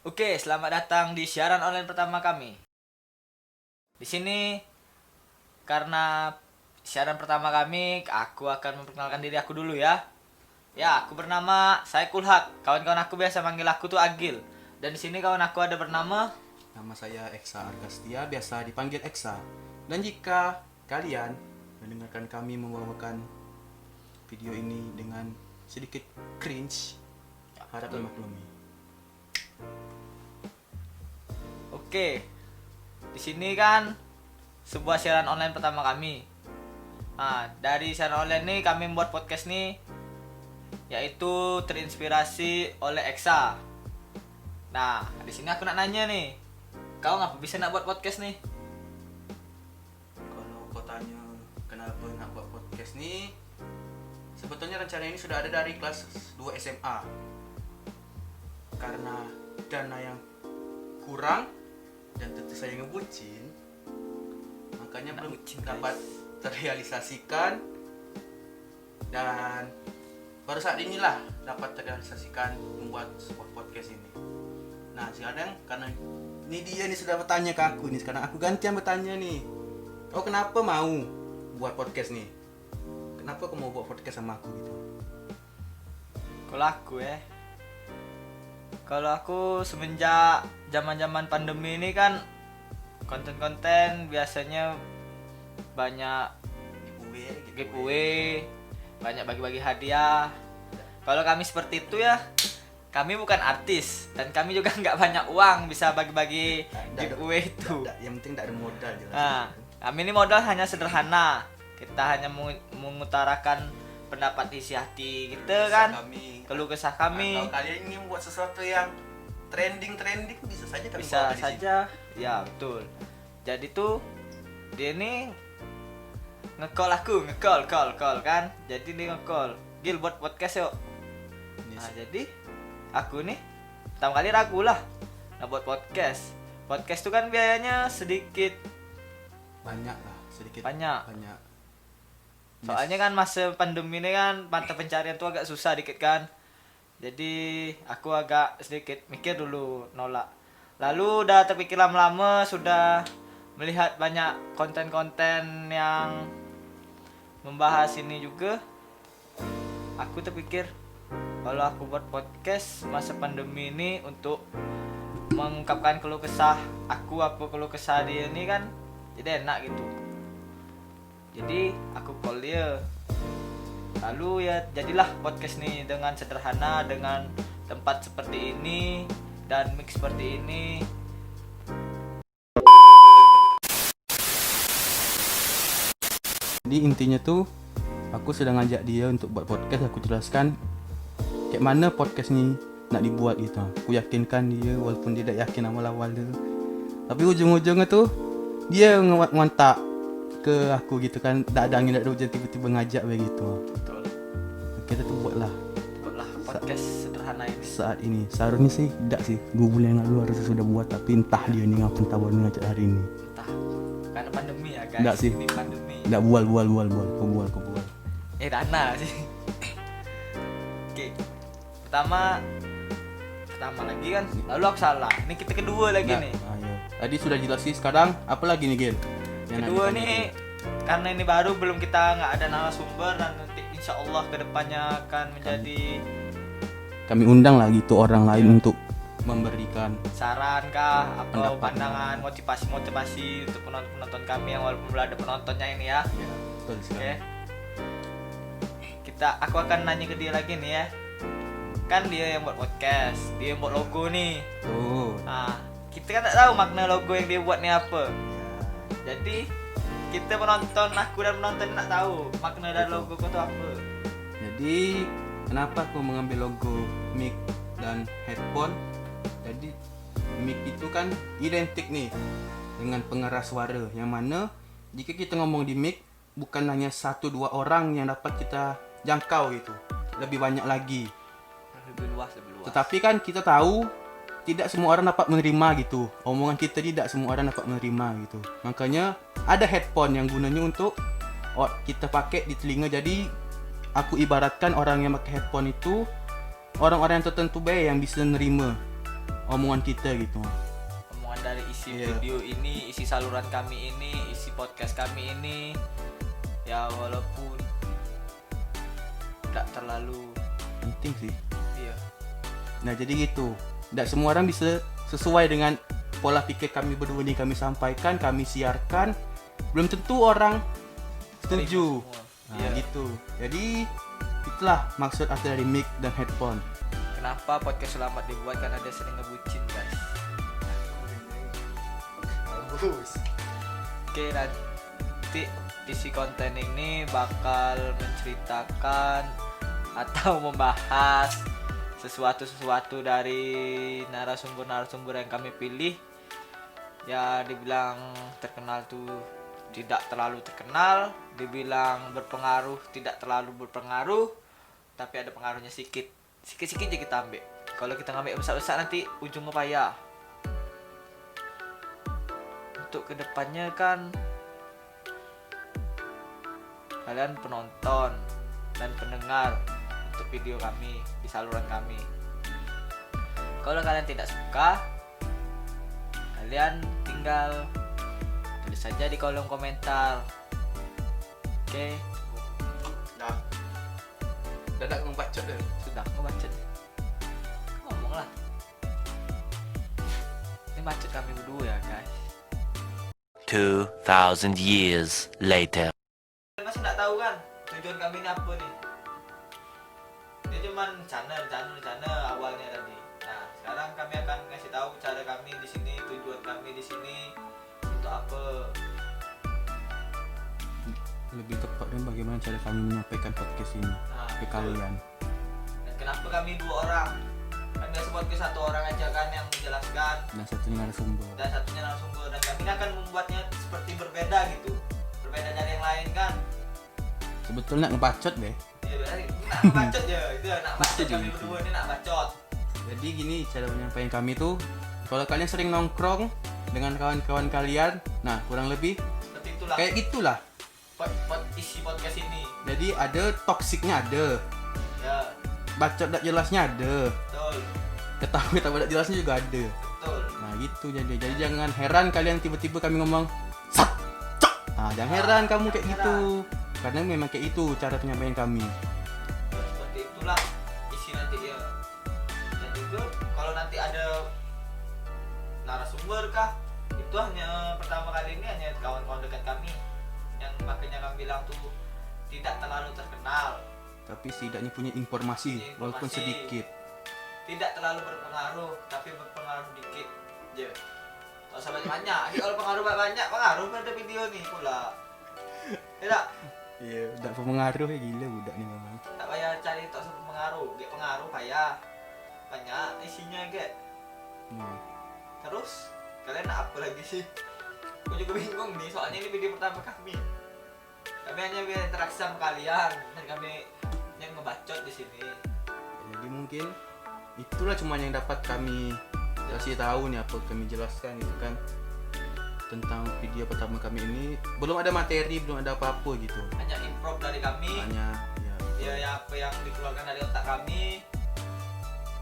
Oke, selamat datang di siaran online pertama kami. Di sini karena siaran pertama kami, aku akan memperkenalkan diri aku dulu ya. Ya, aku bernama Saiful Haq. Kawan-kawan aku biasa manggil aku tuh Agil. Dan di sini kawan aku ada bernama Nama saya Eksa Argastia, biasa dipanggil Eksa. Dan jika kalian mendengarkan kami membawakan video ini dengan sedikit cringe, harap dimaklumi. Oke. Di sini kan sebuah siaran online pertama kami. Nah, dari siaran online ini kami membuat podcast nih yaitu terinspirasi oleh Eksa. Nah, di sini aku nak nanya nih. Kau ngapa bisa nak buat podcast nih? Kalau kau tanya kenapa nak buat podcast nih, sebetulnya rencana ini sudah ada dari kelas 2 SMA. Karena dana yang kurang dan tentu saya ngebucin, makanya Nak belum bucin, dapat guys. terrealisasikan, dan baru saat inilah dapat terrealisasikan membuat sebuah podcast ini. Nah sekarang karena ini dia nih sudah bertanya ke aku nih, sekarang aku gantian bertanya nih, kau kenapa mau buat podcast nih? Kenapa kau mau buat podcast sama aku gitu? Kalau aku semenjak zaman-zaman pandemi ini kan konten-konten biasanya banyak giveaway, banyak bagi-bagi hadiah. Kalau kami seperti itu ya, kami bukan artis dan kami juga nggak banyak uang bisa bagi-bagi giveaway itu. Yang penting tidak ada modal jelas. Nah, kami ini modal hanya sederhana. Kita hanya mengutarakan pendapat isi hati kita kan, Kami, keluh kesah kami. kalau kalian ingin buat sesuatu yang trending bisa saja kami Bisa bawa di sini. saja, ya betul. Jadi tuh dia ini nge-call aku, call kan. Jadi dia nge-call, Gil buat podcast yuk. Ini Nah jadi aku nih pertama kali ragu lah nah buat podcast. Podcast tuh kan biayanya sedikit banyak lah, sedikit banyak. banyak. Soalnya kan masa pandemi ini kan mata pencarian tuh agak susah dikit kan. Jadi aku agak sedikit mikir dulu nolak. Lalu udah terpikir lama-lama sudah melihat banyak konten-konten yang membahas ini juga. Aku terpikir kalau aku buat podcast masa pandemi ini untuk mengungkapkan keluh kesah aku apa keluh kesah dia ini kan jadi enak gitu. Jadi aku call dia. Lalu ya jadilah podcast nih dengan sederhana, dengan tempat seperti ini dan mix seperti ini. Jadi intinya tuh aku sudah ngajak dia untuk buat podcast, aku jelaskan kayak mana podcast nih nak dibuat gitu. Aku yakinkan dia walaupun dia tidak yakin awal-awal tu. Tapi ujung-ujungnya tuh dia ngontak ke aku gitu kan, tak ada angin tak ada hujan tiba-tiba ngajak begitu. Betul. Kita tuh buatlah Podcast sederhana ini. saat ini. Seharusnya sih tidak sih, 2 bulan yang lalu harusnya sudah buat, tapi entah dia ni ngapa entah baru ngajak hari ini. Entah karena pandemi ya guys. Nggak sih. Ini pandemi. Tidak bual. Kau bual. Dana sih. Oke. Pertama lagi kan. Lalu aku salah. Ini kita kedua lagi Nah, nih. ayo. Tadi sudah jelas sih, sekarang apa lagi nih Gil? Yang nak Kedua ditanyakan? nih karena ini baru belum kita nggak ada narasumber dan nanti insya Allah kedepannya akan menjadi Kami undang lagi tuh orang lain untuk memberikan saran kah atau Pendapat. pandangan motivasi untuk penonton kami yang walaupun belum ada penontonnya ini ya. ya, betul Oke. sekali. Aku akan nanya ke dia lagi nih ya. Kan dia yang buat podcast, dia yang buat logo nih. Tuh. Nah, kita kan tak tahu makna logo yang dia buat nih apa. Jadi kita penonton, aku dan penonton nak tahu makna dari logo itu apa. Jadi kenapa aku mengambil logo mic dan headphone? Jadi mic itu kan identik nih dengan pengeras suara, yang mana jika kita ngomong di mic bukan hanya 1-2 orang yang dapat kita jangkau gitu, lebih banyak lagi. Lebih luas. Tetapi kan kita tahu tidak semua orang dapat menerima gitu. Omongan kita tidak semua orang dapat menerima gitu. Makanya ada headphone yang gunanya untuk kita pakai di telinga. Jadi aku ibaratkan orang yang pakai headphone itu orang-orang yang tertentu baik yang bisa menerima omongan kita gitu. Omongan dari isi Iya. video ini, isi saluran kami ini, isi podcast kami ini, ya walaupun tidak terlalu Penting sih. iya. Nah jadi gitu. Tidak semua orang bisa sesuai dengan pola pikir kami berdua ini kami sampaikan, kami siarkan. Belum tentu orang setuju. Terima semua. Nah Iya. gitu. Jadi itulah maksud asli dari mic dan headphone. Kenapa podcast selamat dibuat? Karena dia sering ngebucin, guys. Bagus. Oke, nanti isi konten ini bakal menceritakan atau membahas sesuatu dari narasumber yang kami pilih. Ya dibilang terkenal tuh tidak terlalu terkenal, dibilang berpengaruh tidak terlalu berpengaruh, tapi ada pengaruhnya sedikit aja kita ambil. Kalau kita ngambil besar-besar nanti ujungnya payah. Untuk kedepannya kan kalian penonton dan pendengar untuk video kami di saluran kami. Kalau kalian tidak suka, kalian tinggal tulis saja di kolom komentar. Oke, Dah. Dadak membacot deh. sudah ngebacot. Ngomong lah. Ini bacot kami berdua ya guys. 2,000 years later. Kalian masih nggak tahu kan tujuan kami ini apa nih? Dia cuman channel awalnya tadi. Nah sekarang kami akan ngasih tahu cara kami di sini, tujuan kami di sini untuk apa. Lebih tepatnya bagaimana cara kami menyampaikan podcast ini Nah, ke betul. kalian. Dan kenapa kami 2 orang? Kan biasa podcast 1 orang aja kan yang menjelaskan, Dan satunya narasumber. dan satunya narasumber, dan kami akan membuatnya seperti berbeda gitu, berbeda dari yang lain kan. Sebetulnya ngebacot deh. Ya berarti nak bacot ya, itu ya nak bacot Itu kami gitu. berdua ini nak bacot. Jadi gini cara menyampaikan kami tuh, kalau kalian sering nongkrong dengan kawan-kawan kalian, nah kurang lebih Seperti itulah kayak gitulah. isi podcast ini. Jadi ada toksiknya ada, Ya, bacot tak jelasnya ada, betul, ketahui tak jelasnya juga ada. betul. Nah gitu jadi jangan heran kalian tiba-tiba kami ngomong sat cok. Nah jangan heran kamu kayak gitu, karena memang kayak itu cara penyampaian kami. Ya, seperti itulah isi nanti ya. Dan juga kalau nanti ada narasumber kah, itu hanya pertama kali ini hanya kawan-kawan dekat kami, yang makanya kami bilang tuh tidak terlalu terkenal, Tapi setidaknya punya informasi, Punya walaupun informasi. sedikit. tidak terlalu berpengaruh, tapi berpengaruh dikit. Ya, kalau usah banyak. Kalau pengaruh banyak, pengaruh pada video nih pula. Tidak, Iya, udah pengaruh ya gila budak nih memang. tak payah cari tok sama pengaruh. Gak pengaruh payah. Banyak isinya gak. Nah, Terus kalian nak apa lagi sih? Aku juga bingung nih, soalnya ini video pertama kami. Kami hanya berinteraksi sama kalian dan kami yang ngebacot di sini. jadi mungkin itulah cuma yang dapat kami kasih tahu nih, apa kami jelaskan gitu kan tentang video pertama kami ini. Belum ada materi, belum ada apa-apa gitu. Hanya improv dari kami. Hanya ya Ya apa yang dikeluarkan dari otak kami.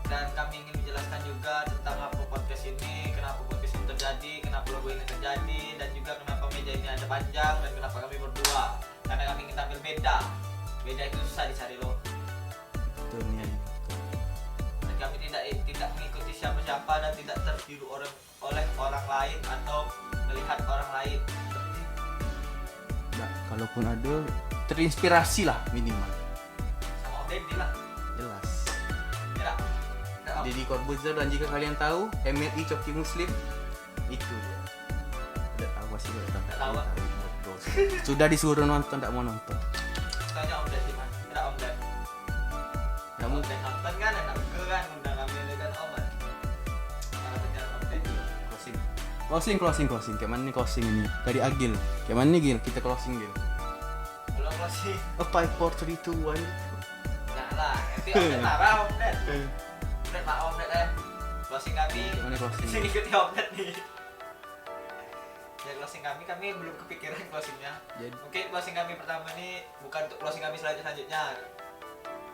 Dan kami ingin menjelaskan juga tentang apa podcast ini, kenapa podcast ini terjadi, kenapa logo ini terjadi, dan juga kenapa meja ini ada panjang, dan kenapa kami berdua. Karena kami ingin tampil beda. Beda itu susah dicari loh. itu nih. Dan kami tidak mengikuti siapa-siapa dan tidak tertiru oleh orang lain atau melihat orang lain. Nah, kalaupun ada terinspirasi lah minimal. Sama Om Deddy lah. Jelas. Ya. Om. Deddy Corbuzier, dan jika kalian tahu MLI Coki Muslim itu ya. Udah tahu pasti udah tahu. Udah tahu. Bodoh. Sudah disuruh nonton, tak mau nonton. Tanya Om Deddy man. Tidak Om Deddy. Kamu Om Deddy nonton kan, enak juga kan, undang kami dengan Om kan. Malah benar Om Deddy. closing. Kayak mana nih closing ini? Dari Agil. Kayak mana nih Gil? Kita closing Gil. Belum closing. A 5, 4, 3, 2, 1. Jangan lah, nanti Om Deddy marah Om Deddy. Om Deddy pak Om Deddy. Closing kami. Kayak mana closing? Sini ikuti Om Deddy nih. Ya closing kami belum kepikiran closingnya. Jadi Mungkin closing kami pertama ini bukan untuk closing kami selanjutnya.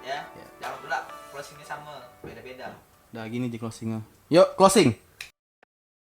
Ya, Ya. jangan pula closingnya sama, beda-beda. udah gini di closingnya. Yuk, closing.